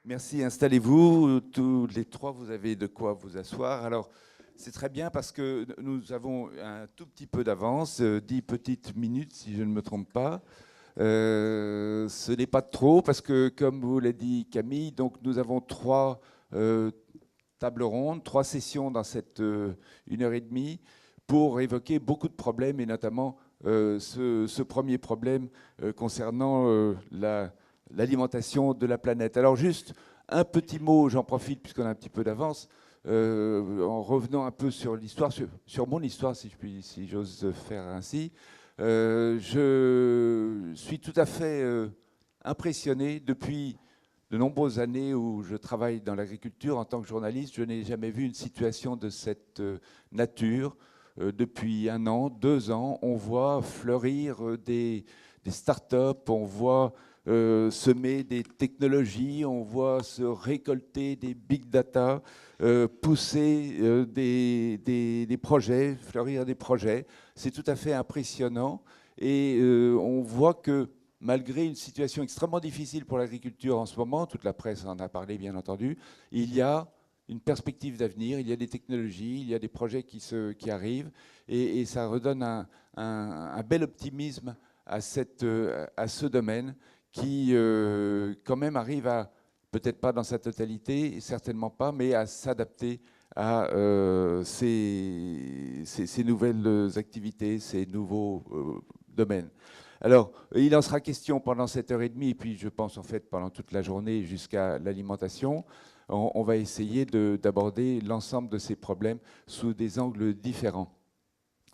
Merci, installez-vous. Tous les trois, vous avez de quoi vous asseoir. Alors, c'est très bien parce que nous avons un tout petit peu d'avance, 10 petites minutes si je ne me trompe pas. Ce n'est pas trop parce que, comme vous l'a dit Camille, donc nous avons trois tables rondes, trois sessions dans cette 1 heure et demie pour évoquer beaucoup de problèmes et notamment ce premier problème concernant l'alimentation de la planète. Alors juste un petit mot, j'en profite puisqu'on a un petit peu d'avance, en revenant un peu sur l'histoire, sur mon histoire, si j'ose faire ainsi. Je suis tout à fait impressionné depuis de nombreuses années où je travaille dans l'agriculture en tant que journaliste. Je n'ai jamais vu une situation de cette nature. Depuis 1 an, 2 ans, on voit fleurir des start-up, on voit semer des technologies, on voit se récolter des big data, pousser des projets, fleurir des projets. C'est tout à fait impressionnant et on voit que malgré une situation extrêmement difficile pour l'agriculture en ce moment, toute la presse en a parlé bien entendu, il y a une perspective d'avenir, il y a des technologies, il y a des projets qui arrivent et ça redonne un bel optimisme à ce domaine qui quand même arrive à, peut-être pas dans sa totalité, certainement pas, mais à s'adapter à ces nouvelles activités, ces nouveaux domaines. Alors, il en sera question pendant cette 1 heure et demie, et puis je pense en fait pendant toute la journée jusqu'à l'alimentation. On va essayer d'aborder l'ensemble de ces problèmes sous des angles différents,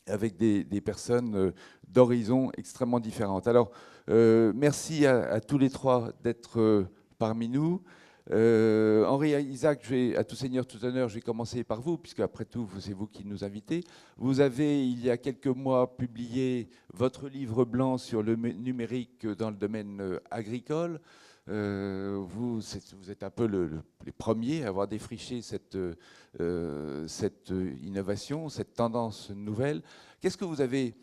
avec des personnes d'horizons extrêmement différentes. Alors, merci à tous les trois d'être parmi nous. Henri, Isaac, à tout seigneur, tout honneur, je vais commencer par vous, puisque après tout, c'est vous qui nous invitez. Vous avez, il y a quelques mois, publié votre livre blanc sur le numérique dans le domaine agricole. Vous êtes un peu les premiers à avoir défriché cette innovation, cette tendance nouvelle. Qu'est-ce que vous avez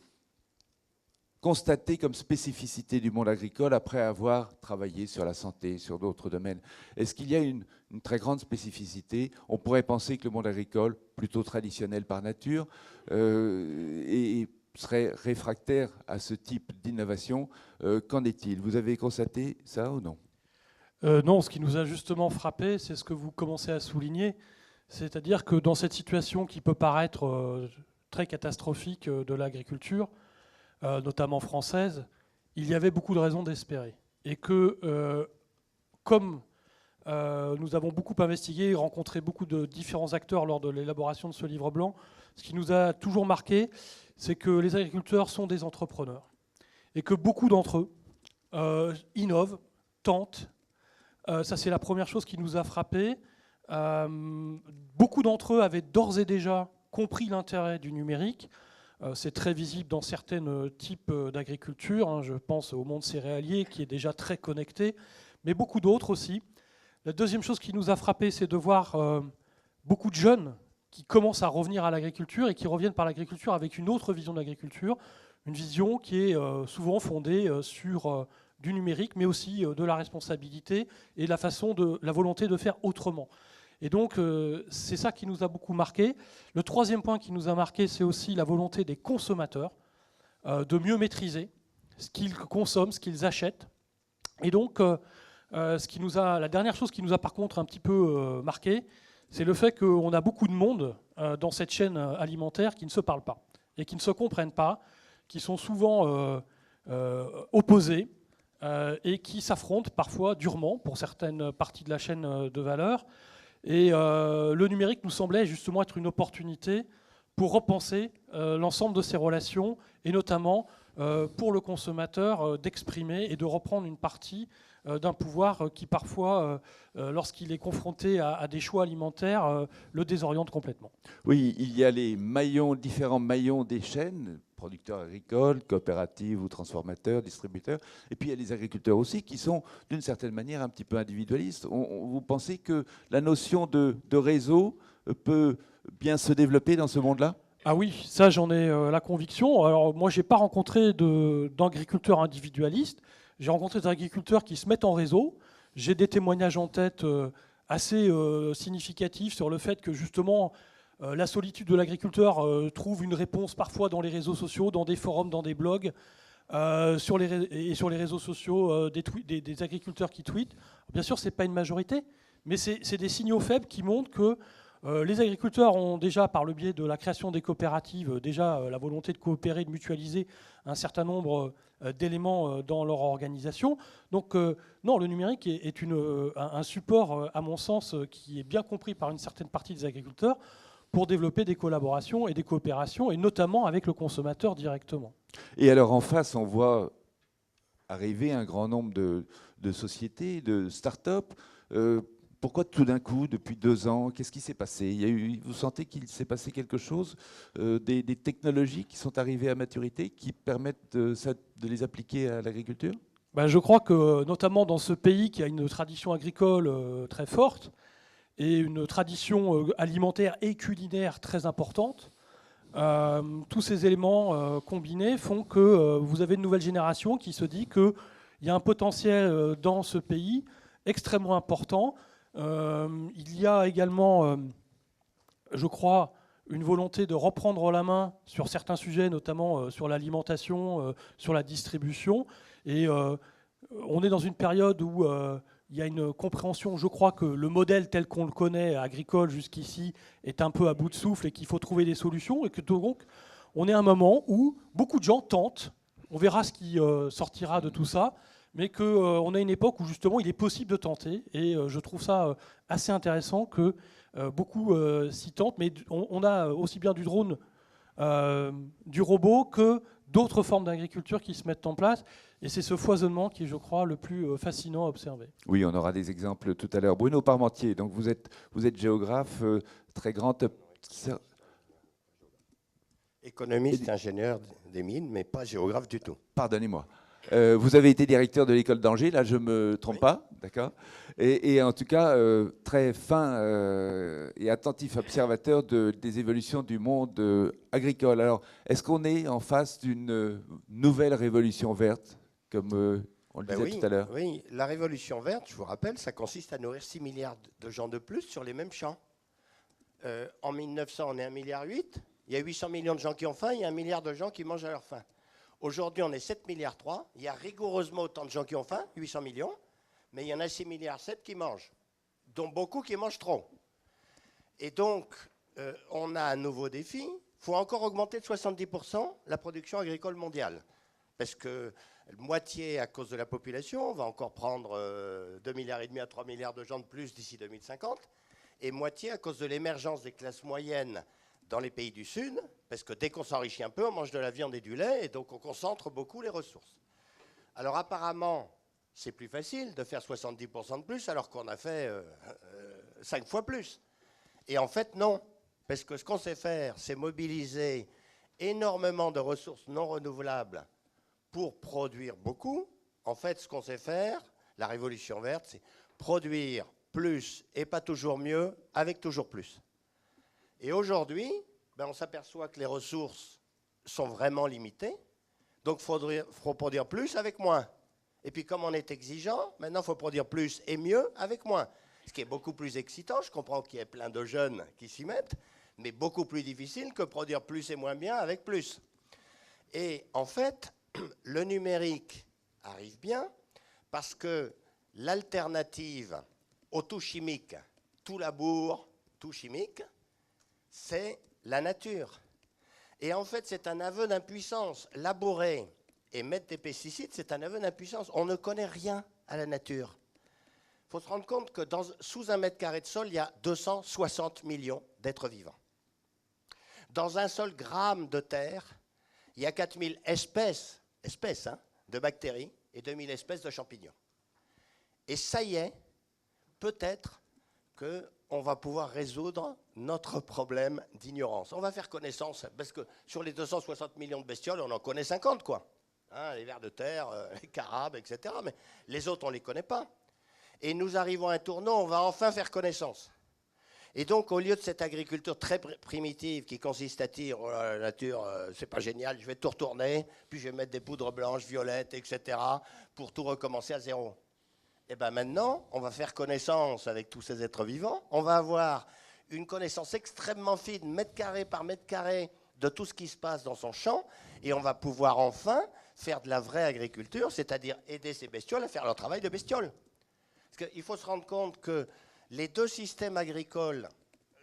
constaté comme spécificité du monde agricole après avoir travaillé sur la santé, sur d'autres domaines? Est-ce qu'il y a une très grande spécificité? On pourrait penser que le monde agricole, plutôt traditionnel par nature, serait réfractaire à ce type d'innovation. Qu'en est-il? Vous avez constaté ça ou non? Non, ce qui nous a justement frappé, c'est ce que vous commencez à souligner, c'est-à-dire que dans cette situation qui peut paraître très catastrophique de l'agriculture, notamment française, il y avait beaucoup de raisons d'espérer. Et que, comme nous avons beaucoup investigué et rencontré beaucoup de différents acteurs lors de l'élaboration de ce livre blanc, ce qui nous a toujours marqué, c'est que les agriculteurs sont des entrepreneurs. Et que beaucoup d'entre eux innovent, tentent. Ça, c'est la première chose qui nous a frappé. Beaucoup d'entre eux avaient d'ores et déjà compris l'intérêt du numérique. C'est très visible dans certains types d'agriculture. Hein. Je pense au monde céréalier qui est déjà très connecté, mais beaucoup d'autres aussi. La deuxième chose qui nous a frappé, c'est de voir beaucoup de jeunes qui commencent à revenir à l'agriculture et qui reviennent par l'agriculture avec une autre vision de l'agriculture, une vision qui est souvent fondée sur du numérique, mais aussi de la responsabilité et la volonté de faire autrement. Et donc, c'est ça qui nous a beaucoup marqué. Le troisième point qui nous a marqué, c'est aussi la volonté des consommateurs de mieux maîtriser ce qu'ils consomment, ce qu'ils achètent. Et donc, la dernière chose qui nous a par contre un petit peu marqué, c'est le fait qu'on a beaucoup de monde dans cette chaîne alimentaire qui ne se parlent pas et qui ne se comprennent pas, qui sont souvent opposés et qui s'affrontent parfois durement pour certaines parties de la chaîne de valeur. Et le numérique nous semblait justement être une opportunité pour repenser l'ensemble de ces relations, et notamment pour le consommateur d'exprimer et de reprendre une partie d'un pouvoir qui parfois, lorsqu'il est confronté à des choix alimentaires, le désoriente complètement. Oui, il y a les différents maillons des chaînes, producteurs agricoles, coopératives ou transformateurs, distributeurs, et puis il y a les agriculteurs aussi qui sont d'une certaine manière un petit peu individualistes. Vous pensez que la notion de réseau peut bien se développer dans ce monde-là? Ah oui, ça j'en ai la conviction. Alors moi j'ai pas rencontré d'agriculteurs individualistes, j'ai rencontré des agriculteurs qui se mettent en réseau. J'ai des témoignages en tête assez significatifs sur le fait que justement la solitude de l'agriculteur trouve une réponse parfois dans les réseaux sociaux, dans des forums, dans des blogs, sur les réseaux sociaux des agriculteurs qui tweetent. Bien sûr, ce n'est pas une majorité, mais c'est des signaux faibles qui montrent que les agriculteurs ont déjà, par le biais de la création des coopératives, la volonté de coopérer, de mutualiser un certain nombre d'éléments dans leur organisation. Donc non, le numérique est un support, à mon sens, qui est bien compris par une certaine partie des agriculteurs pour développer des collaborations et des coopérations, et notamment avec le consommateur directement. Et alors en face, on voit arriver un grand nombre de sociétés, de start-up. Pourquoi tout d'un coup, depuis 2 ans, qu'est-ce qui s'est passé? Vous sentez qu'il s'est passé quelque chose, des technologies qui sont arrivées à maturité, qui permettent de les appliquer à l'agriculture? Ben, je crois que, notamment dans ce pays qui a une tradition agricole très forte et une tradition alimentaire et culinaire très importante, tous ces éléments combinés font que vous avez une nouvelle génération qui se dit qu'il y a un potentiel dans ce pays extrêmement important. Il y a également, je crois, une volonté de reprendre la main sur certains sujets, notamment sur l'alimentation, sur la distribution. Et on est dans une période où il y a une compréhension, je crois, que le modèle tel qu'on le connaît, agricole jusqu'ici, est un peu à bout de souffle et qu'il faut trouver des solutions. Et que donc, on est à un moment où beaucoup de gens tentent, on verra ce qui sortira de tout ça, mais qu'on a une époque où justement il est possible de tenter. Et je trouve ça assez intéressant que beaucoup s'y tentent. Mais on a aussi bien du drone, du robot, que d'autres formes d'agriculture qui se mettent en place. Et c'est ce foisonnement qui est, je crois, le plus fascinant à observer. Oui, on aura des exemples tout à l'heure. Bruno Parmentier, donc vous êtes géographe, très grand... Économiste, ingénieur des mines, mais pas géographe du tout. Pardonnez-moi. Vous avez été directeur de l'école d'Angers, là je ne me trompe pas, d'accord, et en tout cas très fin et attentif observateur des évolutions du monde agricole. Alors, est-ce qu'on est en face d'une nouvelle révolution verte, comme on le disait tout à l'heure? Oui, la révolution verte, je vous rappelle, ça consiste à nourrir 6 milliards de gens de plus sur les mêmes champs. En 1900, on est 1,8 milliard. Il y a 800 millions de gens qui ont faim, il y a 1 milliard de gens qui mangent à leur faim. Aujourd'hui, on est 7,3 milliards. Il y a rigoureusement autant de gens qui ont faim, 800 millions, mais il y en a 6,7 milliards qui mangent, dont beaucoup qui mangent trop. Et donc, on a un nouveau défi. Il faut encore augmenter de 70% la production agricole mondiale. Parce que moitié à cause de la population, on va encore prendre 2,5 milliards à 3 milliards de gens de plus d'ici 2050, et moitié à cause de l'émergence des classes moyennes dans les pays du Sud, parce que dès qu'on s'enrichit un peu, on mange de la viande et du lait, et donc on concentre beaucoup les ressources. Alors apparemment, c'est plus facile de faire 70% de plus, alors qu'on a fait 5 fois plus. Et en fait, non, parce que ce qu'on sait faire, c'est mobiliser énormément de ressources non renouvelables pour produire beaucoup. En fait, ce qu'on sait faire, la révolution verte, c'est produire plus et pas toujours mieux, avec toujours plus. Et aujourd'hui, on s'aperçoit que les ressources sont vraiment limitées. Donc, il faut produire plus avec moins. Et puis, comme on est exigeant, maintenant, il faut produire plus et mieux avec moins. Ce qui est beaucoup plus excitant. Je comprends qu'il y ait plein de jeunes qui s'y mettent, mais beaucoup plus difficile que produire plus et moins bien avec plus. Et en fait, le numérique arrive bien parce que l'alternative au tout chimique, tout labour, tout chimique, c'est la nature. Et en fait, c'est un aveu d'impuissance. Labourer et mettre des pesticides, c'est un aveu d'impuissance. On ne connaît rien à la nature. Il faut se rendre compte que sous 1 mètre carré de sol, il y a 260 millions d'êtres vivants. Dans un seul gramme de terre, il y a 4000 espèces de bactéries et 2000 espèces de champignons. Et ça y est, peut-être qu'on va pouvoir résoudre notre problème d'ignorance. On va faire connaissance, parce que sur les 260 millions de bestioles, on en connaît 50, quoi. Hein, les vers de terre, les carabes, etc. Mais les autres, on ne les connaît pas. Et nous arrivons à un tournant, on va enfin faire connaissance. Et donc, au lieu de cette agriculture très primitive qui consiste à dire oh, la nature, c'est pas génial, je vais tout retourner, puis je vais mettre des poudres blanches, violettes, etc., pour tout recommencer à zéro. Et bien maintenant, on va faire connaissance avec tous ces êtres vivants. On va avoir une connaissance extrêmement fine, mètre carré par mètre carré, de tout ce qui se passe dans son champ. Et on va pouvoir enfin faire de la vraie agriculture, c'est-à-dire aider ces bestioles à faire leur travail de bestioles. Parce qu'il faut se rendre compte que les deux systèmes agricoles,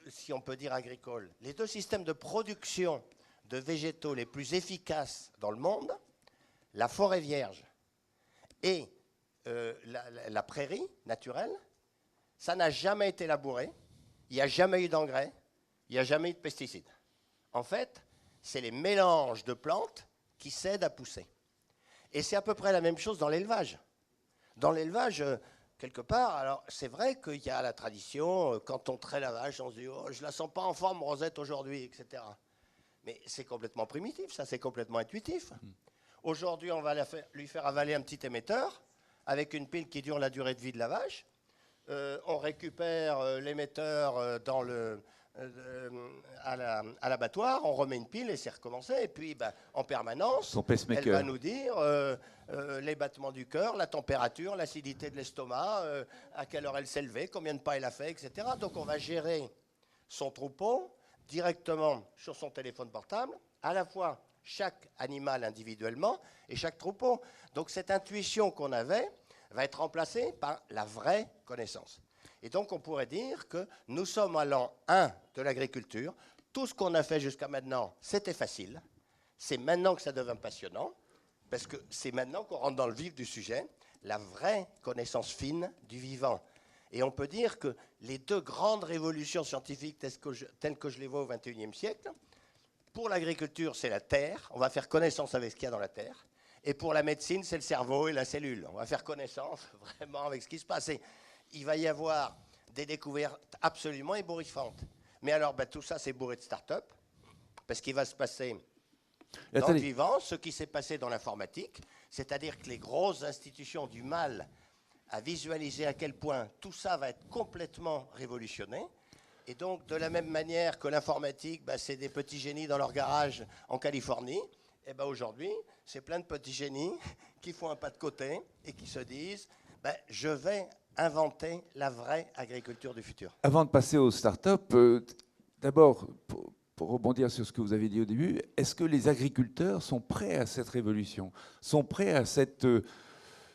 si on peut dire agricoles, les deux systèmes de production de végétaux les plus efficaces dans le monde, la forêt vierge et la prairie naturelle, ça n'a jamais été labouré, il n'y a jamais eu d'engrais, il n'y a jamais eu de pesticides. En fait, c'est les mélanges de plantes qui s'aident à pousser. Et c'est à peu près la même chose dans l'élevage. Dans l'élevage, quelque part, alors c'est vrai qu'il y a la tradition, quand on traite la vache, on se dit oh, je ne la sens pas en forme Rosette aujourd'hui, etc. Mais c'est complètement primitif, ça, c'est complètement intuitif. Aujourd'hui, on va lui faire avaler un petit émetteur avec une pile qui dure la durée de vie de la vache. On récupère l'émetteur à l'abattoir, on remet une pile et c'est recommencé. Et puis, en permanence, elle va nous dire les battements du cœur, la température, l'acidité de l'estomac, à quelle heure elle s'est levée, combien de pas elle a fait, etc. Donc, on va gérer son troupeau directement sur son téléphone portable, à la fois chaque animal individuellement et chaque troupeau. Donc, cette intuition qu'on avait va être remplacée par la vraie connaissance. Et donc, on pourrait dire que nous sommes à l'an 1 de l'agriculture. Tout ce qu'on a fait jusqu'à maintenant, c'était facile. C'est maintenant que ça devient passionnant, parce que c'est maintenant qu'on rentre dans le vif du sujet, la vraie connaissance fine du vivant. Et on peut dire que les deux grandes révolutions scientifiques telles que je les vois au XXIe siècle, pour l'agriculture, c'est la terre. On va faire connaissance avec ce qu'il y a dans la terre. Et pour la médecine, c'est le cerveau et la cellule. On va faire connaissance vraiment avec ce qui se passe. Et il va y avoir des découvertes absolument ébouriffantes. Mais alors, tout ça, c'est bourré de start-up, parce qu'il va se passer dans le vivant ce qui s'est passé dans l'informatique, c'est-à-dire que les grosses institutions ont du mal à visualiser à quel point tout ça va être complètement révolutionné. Et donc, de la même manière que l'informatique, c'est des petits génies dans leur garage en Californie, et aujourd'hui, c'est plein de petits génies qui font un pas de côté et qui se disent je vais inventer la vraie agriculture du futur. Avant de passer aux start-up, d'abord, pour rebondir sur ce que vous avez dit au début, est-ce que les agriculteurs sont prêts à cette révolution, sont prêts à cette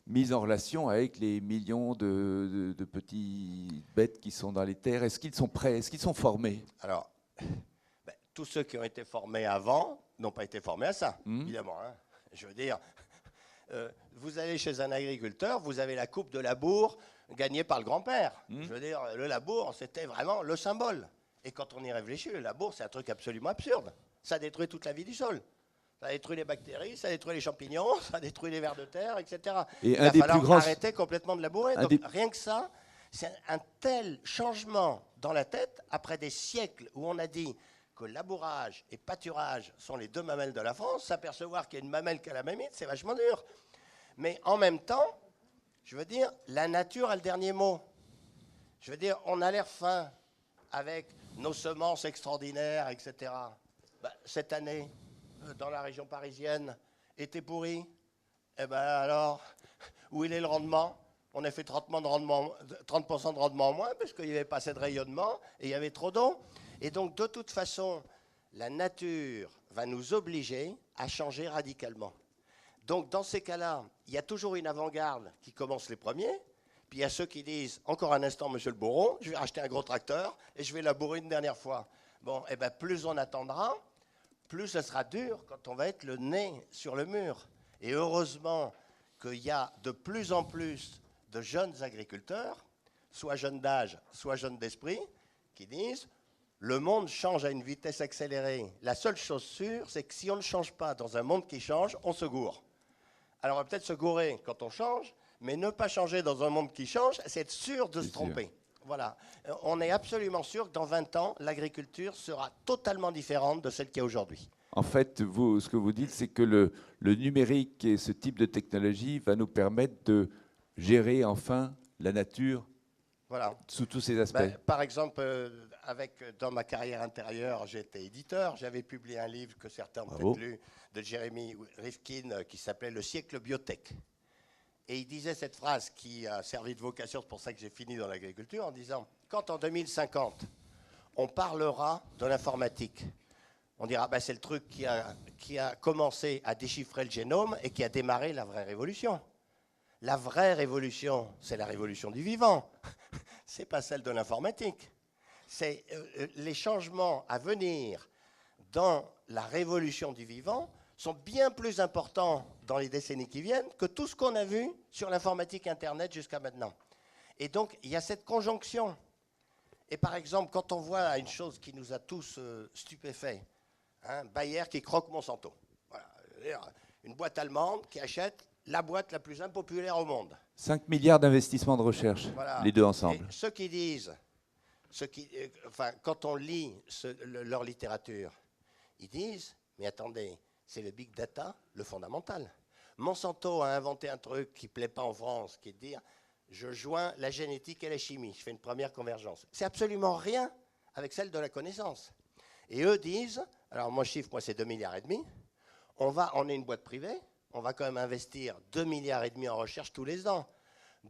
mise en relation avec les millions de petites bêtes qui sont dans les terres? Est-ce qu'ils sont prêts? Est-ce qu'ils sont formés? Alors, tous ceux qui ont été formés avant n'ont pas été formés à ça, évidemment. Hein. Je veux dire, vous allez chez un agriculteur, vous avez la coupe de labour gagnée par le grand-père. Je veux dire, le labour, c'était vraiment le symbole. Et quand on y réfléchit, le labour, c'est un truc absolument absurde. Ça détruit toute la vie du sol. Ça détruit les bactéries, ça détruit les champignons, ça détruit les vers de terre, etc. Et il va falloir arrêter complètement de labourer. Donc, rien que ça, c'est un tel changement dans la tête, après des siècles où on a dit que labourage et pâturage sont les deux mamelles de la France, s'apercevoir qu'il y a une mamelle qui a la mamite, c'est vachement dur. Mais en même temps, je veux dire, la nature a le dernier mot. Je veux dire, on a l'air fin avec nos semences extraordinaires, etc. Cette année, dans la région parisienne, était pourrie. Eh bien alors, où il est le rendement? On a fait 30% de rendement en moins parce qu'il n'y avait pas assez de rayonnement et il y avait trop d'eau. Et donc, de toute façon, la nature va nous obliger à changer radicalement. Donc, dans ces cas-là, il y a toujours une avant-garde qui commence les premiers. Puis il y a ceux qui disent, encore un instant, monsieur le bourreau, je vais acheter un gros tracteur et je vais labourer une dernière fois. Bon, eh bien, plus on attendra, plus ce sera dur quand on va être le nez sur le mur. Et heureusement qu'il y a de plus en plus de jeunes agriculteurs, soit jeunes d'âge, soit jeunes d'esprit, qui disent le monde change à une vitesse accélérée. La seule chose sûre, c'est que si on ne change pas dans un monde qui change, on se gourre. Alors on va peut-être se gourer quand on change, mais ne pas changer dans un monde qui change, c'est être sûr de se tromper. Voilà. On est absolument sûr que dans 20 ans, l'agriculture sera totalement différente de celle qu'il y a aujourd'hui. En fait, vous, ce que vous dites, c'est que le numérique et ce type de technologie va nous permettre de gérer enfin la nature sous tous ses aspects. Par exemple, dans ma carrière intérieure, j'étais éditeur. J'avais publié un livre que certains ont peut-être lu, de Jeremy Rifkin, qui s'appelait « Le siècle biotech ». Et il disait cette phrase qui a servi de vocation, c'est pour ça que j'ai fini dans l'agriculture, en disant, quand en 2050, on parlera de l'informatique, on dira, bah, c'est le truc qui a commencé à déchiffrer le génome et qui a démarré la vraie révolution. La vraie révolution, c'est la révolution du vivant. C'est pas celle de l'informatique. C'est les changements à venir dans la révolution du vivant sont bien plus importants dans les décennies qui viennent que tout ce qu'on a vu sur l'informatique Internet jusqu'à maintenant. Et donc, il y a cette conjonction. Et par exemple, quand on voit une chose qui nous a tous stupéfaits, hein, Bayer qui croque Monsanto. Voilà. Une boîte allemande qui achète la boîte la plus impopulaire au monde. 5 milliards d'investissements de recherche, voilà. Les deux ensemble. Et ceux qui disent, quand on lit leur littérature, ils disent, mais attendez, c'est le big data, le fondamental. Monsanto a inventé un truc qui ne plaît pas en France, qui est de dire, je joins la génétique et la chimie, je fais une première convergence. C'est absolument rien avec celle de la connaissance. Et eux disent, alors mon chiffre, c'est 2,5 milliards. On est une boîte privée, on va quand même investir 2,5 milliards en recherche tous les ans.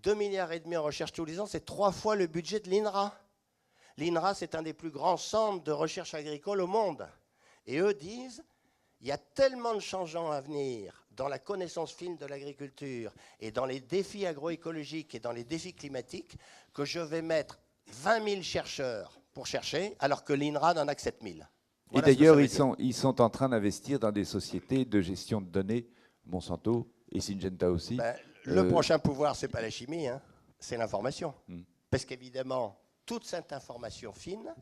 2,5 milliards en recherche tous les ans, c'est 3 fois le budget de l'INRA. L'INRA, c'est un des plus grands centres de recherche agricole au monde. Et eux disent, il y a tellement de changements à venir dans la connaissance fine de l'agriculture et dans les défis agroécologiques et dans les défis climatiques que je vais mettre 20 000 chercheurs pour chercher, alors que l'INRA n'en a que 7 000. Voilà. Et d'ailleurs, ils sont en train d'investir dans des sociétés de gestion de données, Monsanto et Syngenta aussi. Ben, le prochain pouvoir, ce n'est pas la chimie, hein, c'est l'information. Parce qu'évidemment, toute cette information fine,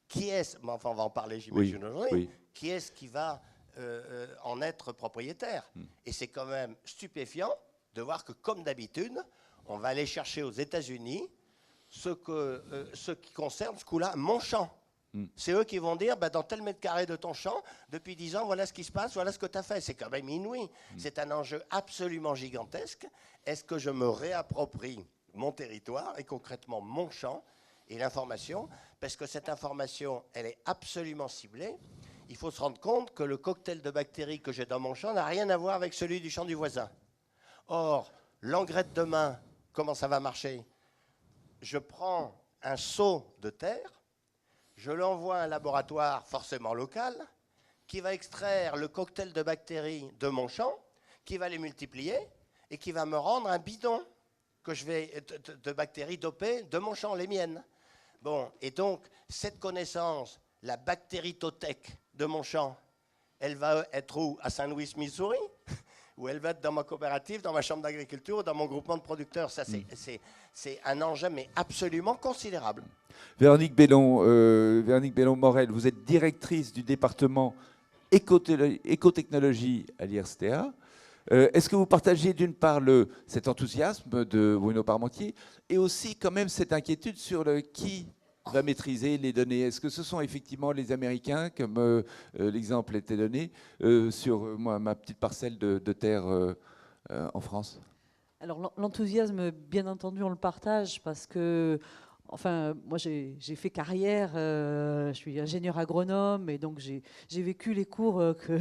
qui est-ce, enfin on va en parler j'imagine aujourd'hui, qui est-ce qui va en être propriétaire? Et c'est quand même stupéfiant de voir que, comme d'habitude, on va aller chercher aux États-Unis ce qui concerne ce coup-là, mon champ. C'est eux qui vont dire, bah, dans tel mètre carré de ton champ, depuis 10 ans, voilà ce qui se passe, voilà ce que tu as fait. C'est quand même inouï. C'est un enjeu absolument gigantesque. Est-ce que je me réapproprie mon territoire et concrètement mon champ et l'information? Parce que cette information, elle est absolument ciblée. Il faut se rendre compte que le cocktail de bactéries que j'ai dans mon champ n'a rien à voir avec celui du champ du voisin. Or, l'engrais de demain, comment ça va marcher? Je prends un seau de terre, je l'envoie à un laboratoire forcément local, qui va extraire le cocktail de bactéries de mon champ, qui va les multiplier et qui va me rendre un bidon que je vais, de bactéries dopées de mon champ, les miennes. Bon, et donc, cette connaissance, la bactéritothèque de mon champ, elle va être où? À Saint-Louis, Missouri? Ou elle va être dans ma coopérative, dans ma chambre d'agriculture, ou dans mon groupement de producteurs? Ça, c'est un enjeu, mais absolument considérable. Véronique Bellon-Morel, vous êtes directrice du département écotechnologie à l'IRSTEA. Est-ce que vous partagez d'une part cet enthousiasme de Bruno Parmentier et aussi quand même cette inquiétude sur qui va maîtriser les données? Est-ce que ce sont effectivement les Américains, comme l'exemple était donné, sur ma petite parcelle de terre en France? Alors l'enthousiasme, bien entendu, on le partage parce que, enfin, moi j'ai fait carrière, je suis ingénieur agronome et donc j'ai vécu les cours que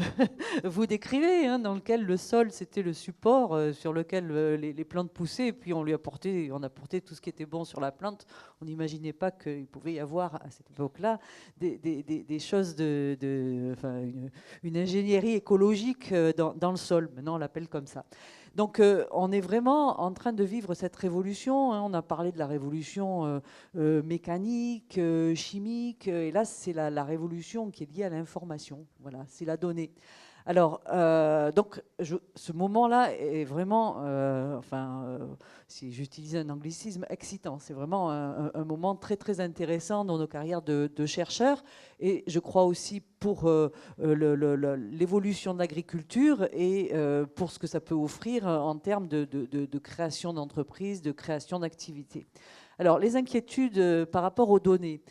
vous décrivez, hein, dans lequel le sol c'était le support sur lequel les plantes poussaient et puis on apportait tout ce qui était bon sur la plante. On n'imaginait pas qu'il pouvait y avoir à cette époque-là des choses enfin, une ingénierie écologique dans le sol. Maintenant on l'appelle comme ça. Donc on est vraiment en train de vivre cette révolution, hein. On a parlé de la révolution mécanique, chimique, et là c'est la révolution qui est liée à l'information. Voilà, c'est la donnée. Alors, donc, ce moment-là est vraiment, si j'utilise un anglicisme, excitant. C'est vraiment un moment très, très intéressant dans nos carrières de chercheurs. Et je crois aussi pour l'évolution de l'agriculture et pour ce que ça peut offrir en termes de création d'entreprises, de création d'activités. Alors, les inquiétudes par rapport aux données.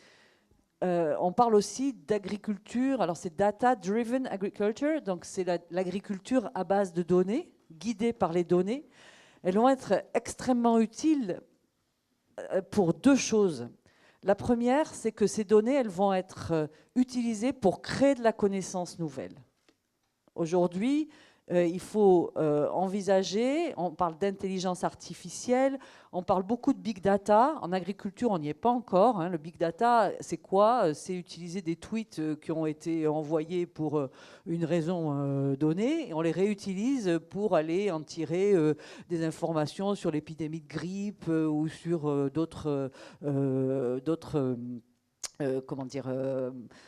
On parle aussi d'agriculture, alors c'est data-driven agriculture, donc c'est l'agriculture à base de données, guidée par les données. Elles vont être extrêmement utiles pour deux choses. La première, c'est que ces données, elles vont être utilisées pour créer de la connaissance nouvelle. Aujourd'hui, il faut envisager, on parle d'intelligence artificielle, on parle beaucoup de big data. En agriculture, on n'y est pas encore. Hein. Le big data, c'est quoi? C'est utiliser des tweets qui ont été envoyés pour une raison donnée, et on les réutilise pour aller en tirer des informations sur l'épidémie de grippe ou sur d'autres comment dire,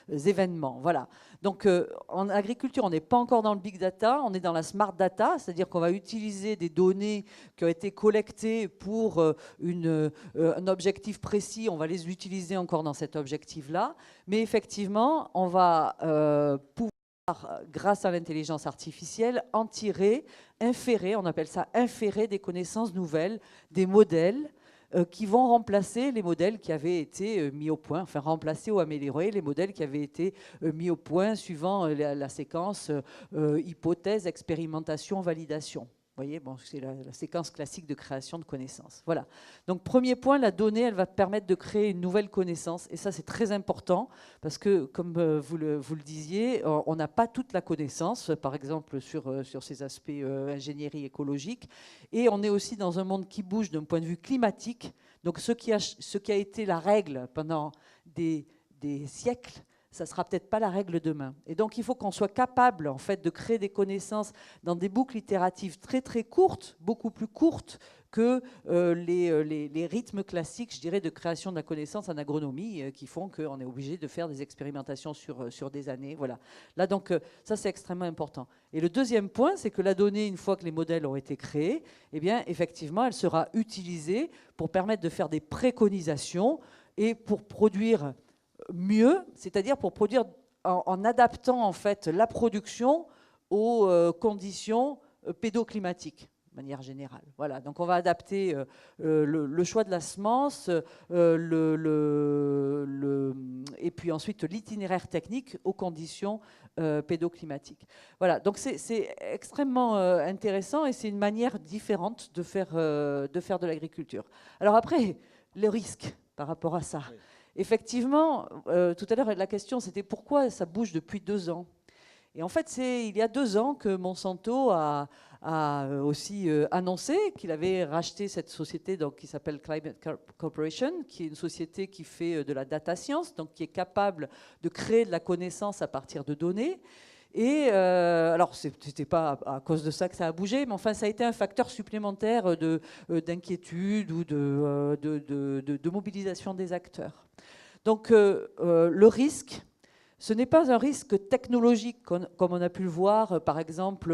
événements. Voilà. Donc, en agriculture, on n'est pas encore dans le big data, on est dans la smart data, c'est-à-dire qu'on va utiliser des données qui ont été collectées pour un objectif précis, on va les utiliser encore dans cet objectif-là. Mais effectivement, on va pouvoir, grâce à l'intelligence artificielle, en tirer, inférer, on appelle ça inférer des connaissances nouvelles, des modèles, qui vont remplacer les modèles qui avaient été mis au point, enfin remplacer ou améliorer les modèles qui avaient été mis au point suivant la séquence hypothèse, expérimentation, validation. Vous voyez, bon, c'est la séquence classique de création de connaissances. Voilà. Donc, premier point, la donnée, elle va permettre de créer une nouvelle connaissance. Et ça, c'est très important parce que, comme vous le disiez, on n'a pas toute la connaissance, par exemple, sur ces aspects ingénierie écologique. Et on est aussi dans un monde qui bouge d'un point de vue climatique. Donc, ce qui a été la règle pendant des siècles, ça ne sera peut-être pas la règle demain. Et donc, il faut qu'on soit capable, en fait, de créer des connaissances dans des boucles itératives très, très courtes, beaucoup plus courtes que les rythmes classiques, je dirais, de création de la connaissance en agronomie, qui font qu'on est obligé de faire des expérimentations sur des années. Voilà. Là, donc, ça, c'est extrêmement important. Et le deuxième point, c'est que la donnée, une fois que les modèles ont été créés, eh bien, effectivement, elle sera utilisée pour permettre de faire des préconisations et pour produire mieux, c'est-à-dire pour produire en adaptant en fait la production aux conditions pédoclimatiques de manière générale. Voilà, donc on va adapter le choix de la semence et puis ensuite l'itinéraire technique aux conditions pédoclimatiques. Voilà, donc c'est extrêmement intéressant et c'est une manière différente de faire de l'agriculture. Alors après, le risque par rapport à ça. Oui. Effectivement, tout à l'heure, la question, c'était pourquoi ça bouge depuis 2 ans. Et en fait, c'est il y a 2 ans que Monsanto a aussi annoncé qu'il avait racheté cette société donc, qui s'appelle Climate Corporation, qui est une société qui fait de la data science, donc qui est capable de créer de la connaissance à partir de données. Et alors, ce n'était pas à cause de ça que ça a bougé, mais enfin, ça a été un facteur supplémentaire d'inquiétude ou de mobilisation des acteurs. Donc, le risque, ce n'est pas un risque technologique, comme on a pu le voir, par exemple,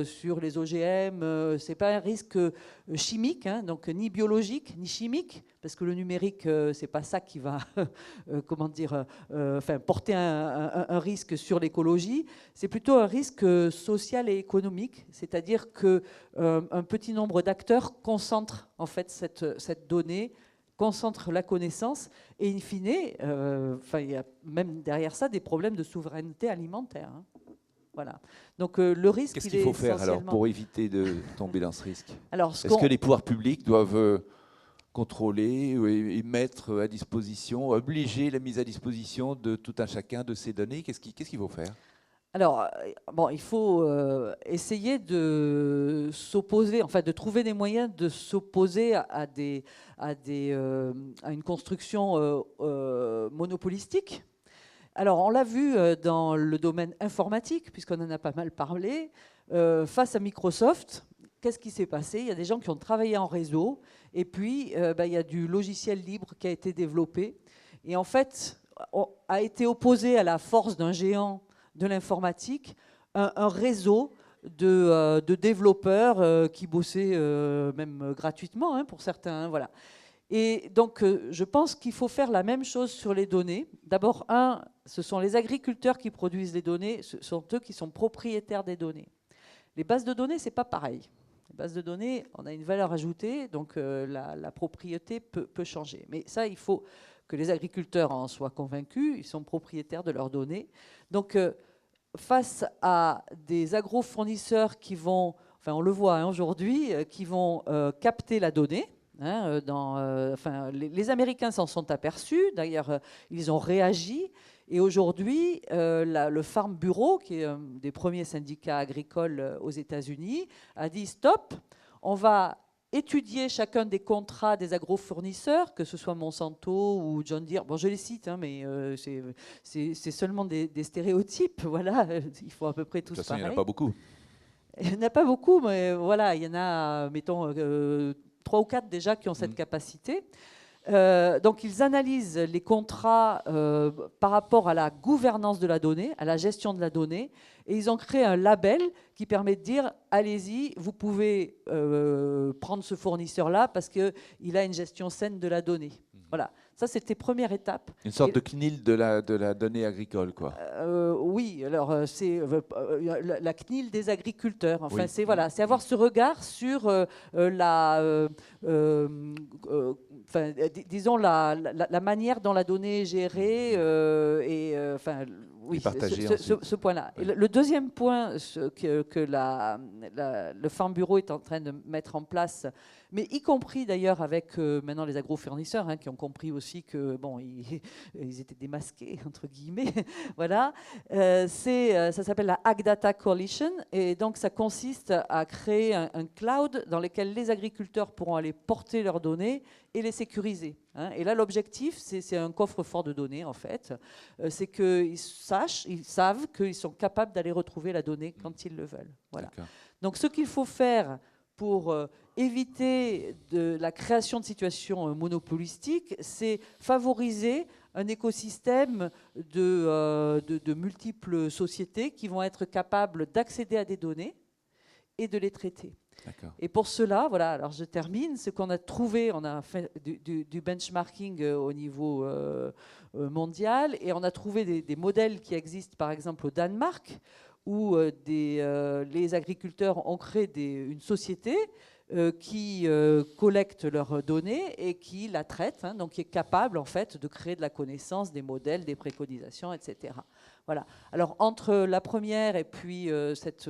sur les OGM. Ce n'est pas un risque chimique, hein, donc ni biologique, ni chimique, parce que le numérique, ce n'est pas ça qui va comment dire, enfin, porter un risque sur l'écologie. C'est plutôt un risque social et économique, c'est-à-dire qu'un petit nombre d'acteurs concentrent en fait cette donnée, concentre la connaissance et in fine, il y a même derrière ça des problèmes de souveraineté alimentaire. Hein. Voilà. Donc le risque. Qu'est-ce qu'il faut faire alors pour éviter de tomber dans ce risque? Est-ce que les pouvoirs publics doivent contrôler et mettre à disposition, obliger la mise à disposition de tout un chacun de ces données? Qu'est-ce qu'il faut faire? Alors, bon, il faut essayer de s'opposer, enfin de trouver des moyens de s'opposer à une construction monopolistique. Alors, on l'a vu dans le domaine informatique, puisqu'on en a pas mal parlé. Face à Microsoft, qu'est-ce qui s'est passé? Il y a des gens qui ont travaillé en réseau, et puis il y a du logiciel libre qui a été développé. Et en fait, on a été opposé à la force d'un géant de l'informatique, un réseau de développeurs qui bossaient même gratuitement hein, pour certains. Hein, voilà. Et donc, je pense qu'il faut faire la même chose sur les données. D'abord, ce sont les agriculteurs qui produisent les données, ce sont eux qui sont propriétaires des données. Les bases de données, ce n'est pas pareil. Les bases de données, on a une valeur ajoutée, donc la propriété peut changer. Mais ça, il faut que les agriculteurs en soient convaincus, ils sont propriétaires de leurs données. Donc, face à des agrofournisseurs qui vont, enfin on le voit hein, aujourd'hui, qui vont capter la donnée, hein, les Américains s'en sont aperçus, d'ailleurs ils ont réagi, Et aujourd'hui, le Farm Bureau, qui est un des premiers syndicats agricoles aux États-Unis, a dit stop, on va étudier chacun des contrats des agrofournisseurs, que ce soit Monsanto ou John Deere. Bon, je les cite, hein, mais c'est seulement des stéréotypes. Voilà, il faut à peu près tous De toute façon, pareil. il n'y en a pas beaucoup. Il n'y en a pas beaucoup, mais voilà, il y en a, mettons, 3 ou 4 déjà qui ont cette capacité. Donc, ils analysent les contrats par rapport à la gouvernance de la donnée, à la gestion de la donnée, et ils ont créé un label qui permet de dire allez-y, vous pouvez prendre ce fournisseur-là parce qu'il a une gestion saine de la donnée. Voilà, ça c'était première étape. Une sorte de CNIL de la donnée agricole, quoi. Oui, alors c'est la CNIL des agriculteurs. Enfin, Oui. c'est voilà, c'est avoir ce regard sur disons la manière dont la donnée est gérée et enfin oui, partagée ce point-là. Oui. Et le deuxième point que le Farm Bureau est en train de mettre en place, mais y compris d'ailleurs avec maintenant les agrofournisseurs qui ont compris aussi que bon, ils étaient démasqués entre guillemets. Voilà, ça s'appelle la Ag Data Coalition et donc ça consiste à créer un cloud dans lequel les agriculteurs pourront aller porter leurs données et les sécuriser. Et là, l'objectif, c'est un coffre-fort de données, en fait. C'est qu'ils savent qu'ils sont capables d'aller retrouver la donnée quand ils le veulent. Voilà. Donc, ce qu'il faut faire pour éviter la création de situations monopolistiques, c'est favoriser un écosystème de multiples sociétés qui vont être capables d'accéder à des données et de les traiter. Et pour cela, voilà, alors je termine, ce qu'on a trouvé, on a fait du benchmarking au niveau mondial et on a trouvé des modèles qui existent par exemple au Danemark où les agriculteurs ont créé une société qui collecte leurs données et qui la traite, donc qui est capable en fait de créer de la connaissance, des modèles, des préconisations, etc. Voilà. Alors entre la première et puis cette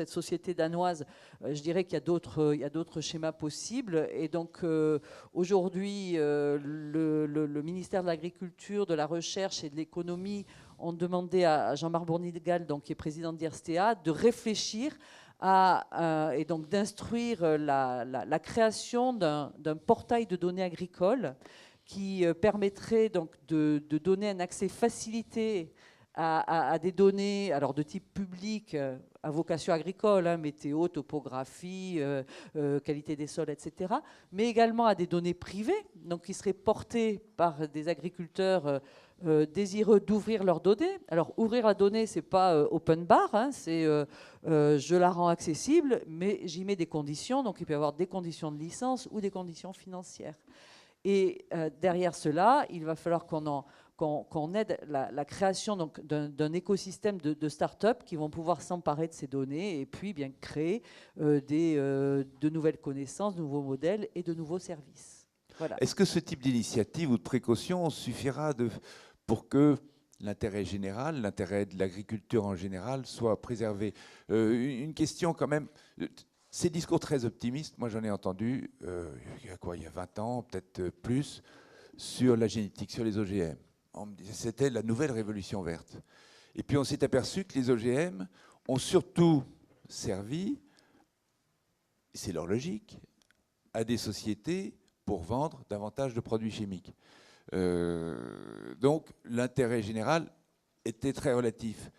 société danoise, je dirais qu'il y a d'autres schémas possibles. Et donc aujourd'hui, le ministère de l'Agriculture, de la Recherche et de l'Économie ont demandé à Jean-Marc Bournigal, donc qui est président d'IRSTEA, de réfléchir et donc d'instruire la création d'un portail de données agricoles qui permettrait donc de donner un accès facilité à des données alors de type public à vocation agricole, météo, topographie, qualité des sols, etc., mais également à des données privées, donc qui seraient portées par des agriculteurs désireux d'ouvrir leurs données. Alors ouvrir la donnée, c'est pas open bar, c'est je la rends accessible, mais j'y mets des conditions, donc il peut y avoir des conditions de licence ou des conditions financières. Et derrière cela, il va falloir qu'on aide la création d'un écosystème de start-up qui vont pouvoir s'emparer de ces données et puis bien créer de nouvelles connaissances, de nouveaux modèles et de nouveaux services. Voilà. Est-ce que ce type d'initiative ou de précaution suffira pour que l'intérêt général, l'intérêt de l'agriculture en général soit préservé? Une question quand même. Ces discours très optimistes, moi j'en ai entendu il y a 20 ans, peut-être plus, sur la génétique, sur les OGM. On me disait que c'était la nouvelle révolution verte. Et puis on s'est aperçu que les OGM ont surtout servi, c'est leur logique, à des sociétés pour vendre davantage de produits chimiques. Donc l'intérêt général était très relatif.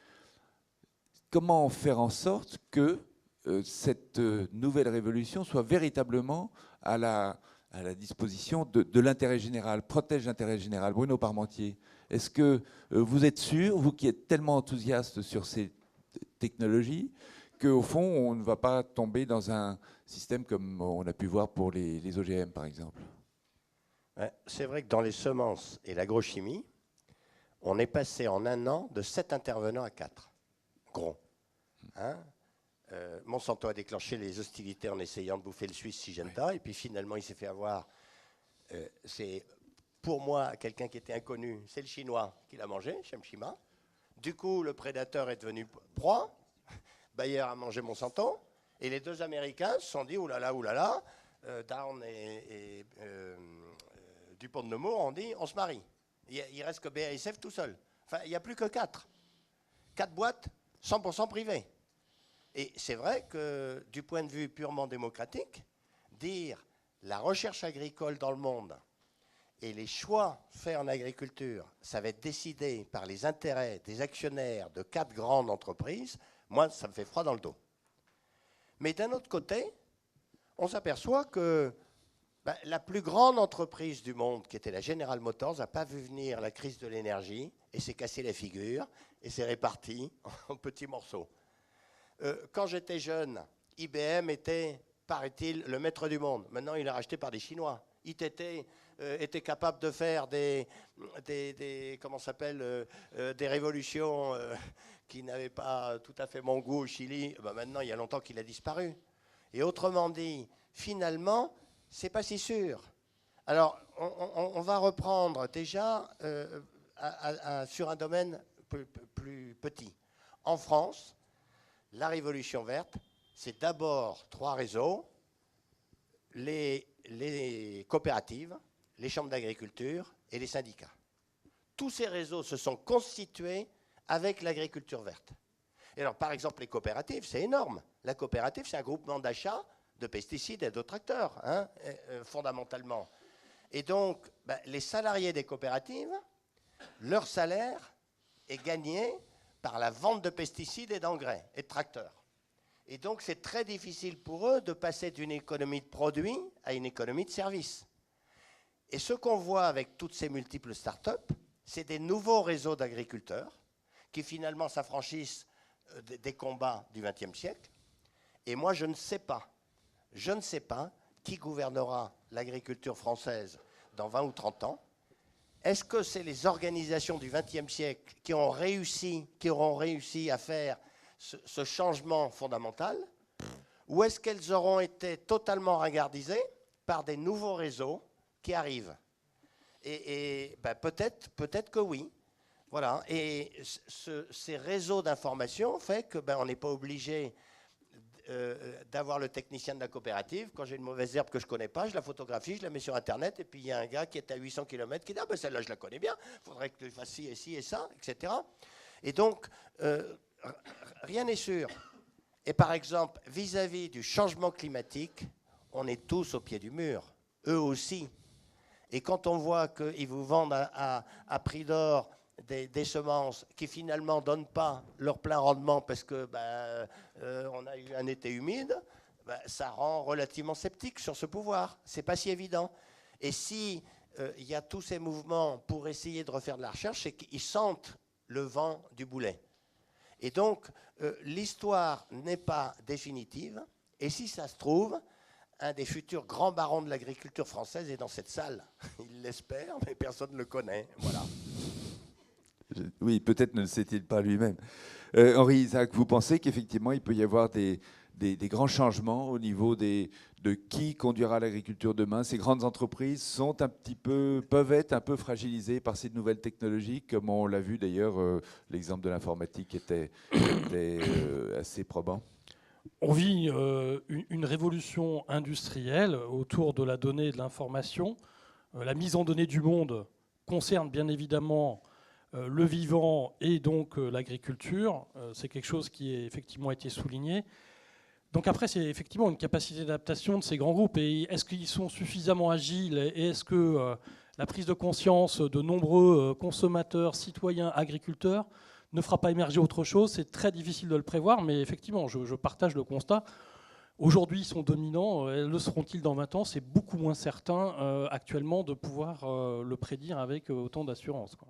Comment faire en sorte que cette nouvelle révolution soit véritablement à la disposition de l'intérêt général, protège l'intérêt général? Bruno Parmentier, est-ce que vous êtes sûr, vous qui êtes tellement enthousiaste sur ces technologies, qu'au fond, on ne va pas tomber dans un système comme on a pu voir pour les OGM, par exemple? C'est vrai que dans les semences et l'agrochimie, on est passé en un an de 7 intervenants à 4. Gros. Monsanto a déclenché les hostilités en essayant de bouffer le Suisse Syngenta, et puis finalement il s'est fait avoir. C'est pour moi quelqu'un qui était inconnu, c'est le Chinois qui l'a mangé, Shemshima. Du coup, le prédateur est devenu proie. Bayer a mangé Monsanto, et les deux Américains se sont dit oulala, Down et Dupont de Nemours ont dit on se marie. Il reste que BASF tout seul. Enfin, il n'y a plus que 4. 4 boîtes, 100% privées. Et c'est vrai que du point de vue purement démocratique, dire la recherche agricole dans le monde et les choix faits en agriculture, ça va être décidé par les intérêts des actionnaires de 4 grandes entreprises, moi, ça me fait froid dans le dos. Mais d'un autre côté, on s'aperçoit que la plus grande entreprise du monde, qui était la General Motors, n'a pas vu venir la crise de l'énergie et s'est cassé la figure et s'est réparti en petits morceaux. Quand j'étais jeune, IBM était, paraît-il, le maître du monde. Maintenant, il est racheté par des Chinois. ITT était capable de faire des révolutions qui n'avaient pas tout à fait mon goût au Chili. Maintenant, il y a longtemps qu'il a disparu. Et autrement dit, finalement, c'est pas si sûr. Alors, on va reprendre déjà sur un domaine plus petit. En France, la révolution verte, c'est d'abord 3 réseaux, les coopératives, les chambres d'agriculture et les syndicats. Tous ces réseaux se sont constitués avec l'agriculture verte. Et alors, par exemple, les coopératives, c'est énorme. La coopérative, c'est un groupement d'achat de pesticides et de tracteurs, fondamentalement. Et donc, les salariés des coopératives, leur salaire est gagné par la vente de pesticides et d'engrais et de tracteurs. Et donc, c'est très difficile pour eux de passer d'une économie de produits à une économie de services. Et ce qu'on voit avec toutes ces multiples start-up, c'est des nouveaux réseaux d'agriculteurs qui finalement s'affranchissent des combats du XXe siècle. Et moi, je ne sais pas qui gouvernera l'agriculture française dans 20 ou 30 ans. Est-ce que c'est les organisations du XXe siècle qui auront réussi à faire ce changement fondamental, ou est-ce qu'elles auront été totalement ringardisées par des nouveaux réseaux qui arrivent? Et peut-être que oui. Voilà. Et ces réseaux d'information fait que on n'est pas obligé d'avoir le technicien de la coopérative. Quand j'ai une mauvaise herbe que je ne connais pas, je la photographie, je la mets sur Internet, et puis il y a un gars qui est à 800 km qui dit « Ah ben celle-là, je la connais bien, il faudrait que je fasse ci et ça, etc. » Et donc, rien n'est sûr. Et par exemple, vis-à-vis du changement climatique, on est tous au pied du mur, eux aussi. Et quand on voit qu'ils vous vendent à prix d'or des semences qui finalement ne donnent pas leur plein rendement parce que on a eu un été humide, ça rend relativement sceptique sur ce pouvoir. C'est pas si évident. Et si il y a tous ces mouvements pour essayer de refaire de la recherche, c'est qu'ils sentent le vent du boulet. Et donc, l'histoire n'est pas définitive. Et si ça se trouve, un des futurs grands barons de l'agriculture française est dans cette salle. Il l'espère, mais personne ne le connaît. Voilà. Oui, peut-être ne le sait-il pas lui-même. Henri Isaac, vous pensez qu'effectivement, il peut y avoir des grands changements au niveau de qui conduira l'agriculture demain? Ces grandes entreprises peuvent être un peu fragilisées par ces nouvelles technologies, comme on l'a vu d'ailleurs, l'exemple de l'informatique était assez probant. On vit une révolution industrielle autour de la donnée et de l'information. La mise en données du monde concerne bien évidemment le vivant et donc l'agriculture. C'est quelque chose qui a effectivement été souligné. Donc après, c'est effectivement une capacité d'adaptation de ces grands groupes. Et est-ce qu'ils sont suffisamment agiles et est-ce que la prise de conscience de nombreux consommateurs, citoyens, agriculteurs ne fera pas émerger autre chose? C'est très difficile de le prévoir, mais effectivement, je partage le constat. Aujourd'hui, ils sont dominants. Le seront-ils dans 20 ans? C'est beaucoup moins certain actuellement de pouvoir le prédire avec autant d'assurance, quoi.